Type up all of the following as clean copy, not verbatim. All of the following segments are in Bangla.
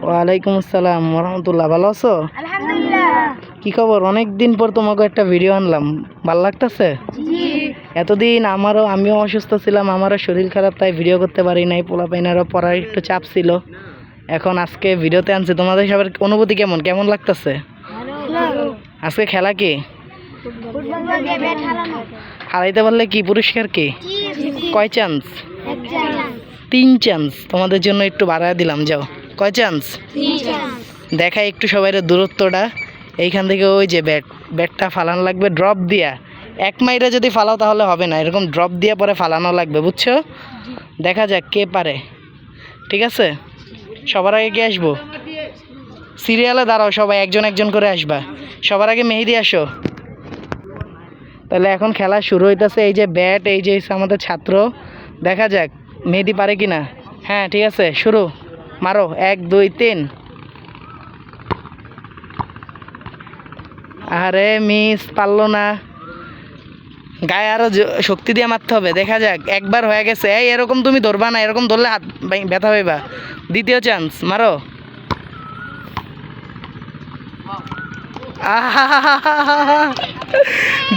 ওয়ালাইকুম আসসালাম রহমতুল্লাহ। ভালো আছো? কি খবর? অনেক দিন পর তোমাকে একটা ভিডিও আনলাম, ভালো লাগতেছে? এতদিন আমিও অসুস্থ ছিলাম, আমারও শরীর খারাপ, তাই ভিডিও করতে পারি নাই। পোলাপাইনারও পড়ার একটু চাপ ছিল। এখন আজকে ভিডিওতে আনছি। তোমাদের সবার অনুভূতি কেমন কেমন লাগতেছে? আজকে খেলা কি হারাইতে পারলে কি পুরস্কার? কি কয় চান্স? 3 চান্স তোমাদের জন্য একটু বাড়ায় দিলাম। যাও, কয় চান্স? দেখাই একটু সবাইয়ের দূরত্বটা। এইখান থেকে ওই যে ব্যাটটা ফালানো লাগবে ড্রপ দিয়া। 1 মাইরে যদি ফালাও তাহলে হবে না, এরকম ড্রপ দিয়ে পরে ফালানো লাগবে, বুঝছো? দেখা যাক কে পারে। ঠিক আছে, সবার আগে কে আসবো? সিরিয়ালে দাঁড়াও, সবাই একজন একজন করে আসবা। সবার আগে মেহেদি আসো। তাহলে এখন খেলা শুরু হইতেছে। এই যে ব্যাট, এই যে আমাদের ছাত্র, দেখা যাক মেহেদি পারে কিনা। হ্যাঁ ঠিক আছে, শুরু, মারো। 1 2 3। আরে মিস, পারলো না। গায়ে আরো শক্তি দিয়ে মারতে হবে। দেখা যাক, একবার হয়ে গেছে। এই এরকম তুমি ধরবা না, এরকম ধরলে হাত ব্যথা হইবা। দ্বিতীয় চান্স, মারো।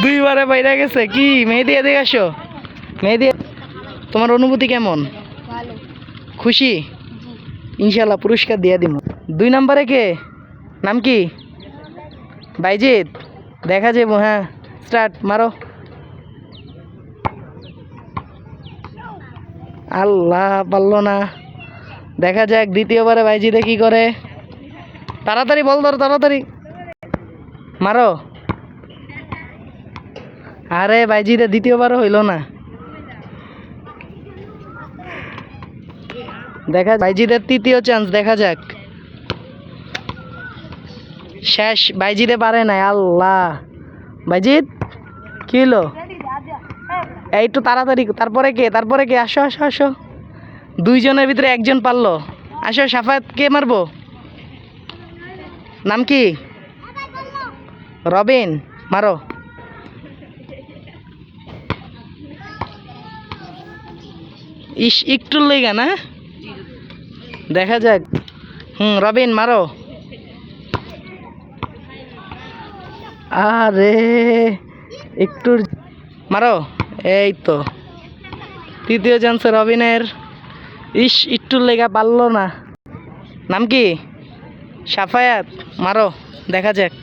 দুইবারে বাইরে গেছে। কি মেহেদি, এদিকে আসো। মেহেদি, তোমার অনুভূতি কেমন? খুশি? ইনশাল্লাহ পুরস্কার দিয়ে দিব। 2 নম্বরে কে? নাম কি? বাইজিৎ। দেখা যাবো। হ্যাঁ স্টার্ট, মারো। আল্লাহ, পারলো না। দেখা যাক দ্বিতীয়বারে বাইজিদে কি করে। তাড়াতাড়ি বল ধর, তাড়াতাড়ি মারো। আরে বাইজিদে দ্বিতীয়বারও হইল না। দেখা বাইজিদের 3য় চান্স, দেখা যাক। শেষ, বাইজিদে পারে নাই। আল্লাহ, বাইজিদ কি হলো? এই তো তাড়াতাড়ি। তারপরে কে? তারপরে কে? আসো আসো আসো। 2 জনের ভিতরে 1 জন পারলো। আসো, সাফায়াত কে মারবো? নাম কি? রবিন, মারো। একটু লেগা না। দেখা যাক। রবিন মারো। আরে একটু মারো। এই তো 3য় চান্সে রবিনের। একটু লেগা, পারলো না। নাম কি? সাফায়াত, মারো। দেখা যাক।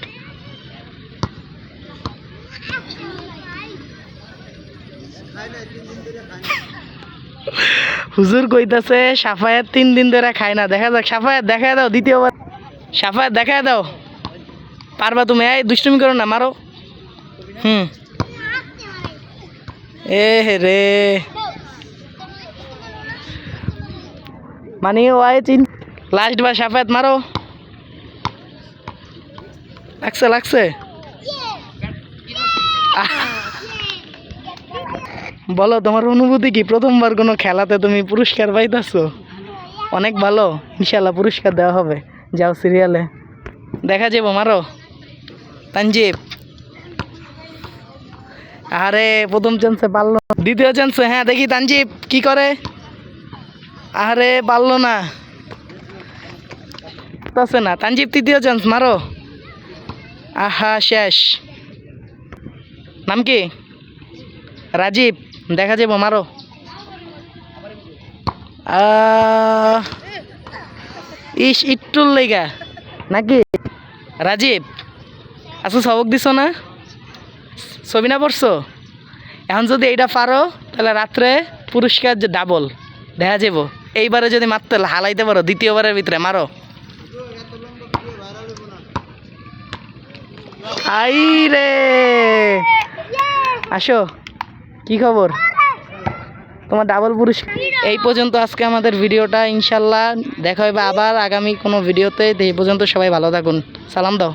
হুজুর কইতাছে সাফায়াত 3 দিন ধরে খায় না। দেখা যাক। সাফায়াত দেখা দাও দ্বিতীয়বার। সাফায়াত দেখা দাও, পারবা তুমি? এই দুষ্টুমি করো না, মারো। এ রে, মানে ওয়াই চিন। লাস্ট বার সাফায়াত, মারো। লাগছে লাগছে। বলো তোমার অনুভূতি কি? প্রথমবার কোনো খেলাতে তুমি পুরস্কার পাইতেছো, অনেক ভালো। ইনশাল্লাহ পুরস্কার দেওয়া হবে। যাও সিরিয়ালে দেখা যাবো। মারো তানজিব। আরে প্রথম চান্সে পারলো না। 2য় চান্সে, হ্যাঁ দেখি তানজিব কি করে। আরে পারলো না, আছে না। তানজিব 3য় চান্স, মারো। আহা, শেষ। নাম কি? রাজীব। দেখা যাবো, মারো। একটুর লেগা নাকি? রাজীব, আচ্ছা সবক দিছ না? ছবি না পড়ছো? এখন যদি এইটা পারো তাহলে রাত্রে পুরস্কার যে ডাবল দেখা যাবো। এইবারে যদি মারতে হালাইতে পারো 2য়বারের ভিতরে, মারো। আই রে, আসো। কি খবর? তোমার ডাবল পুরস্কার। এই পর্যন্ত আজকে আমাদের ভিডিওটা। ইনশাল্লাহ দেখা হবে আবার আগামী কোনো ভিডিওতে। এই পর্যন্ত সবাই ভালো থাকুন। সালাম দাও।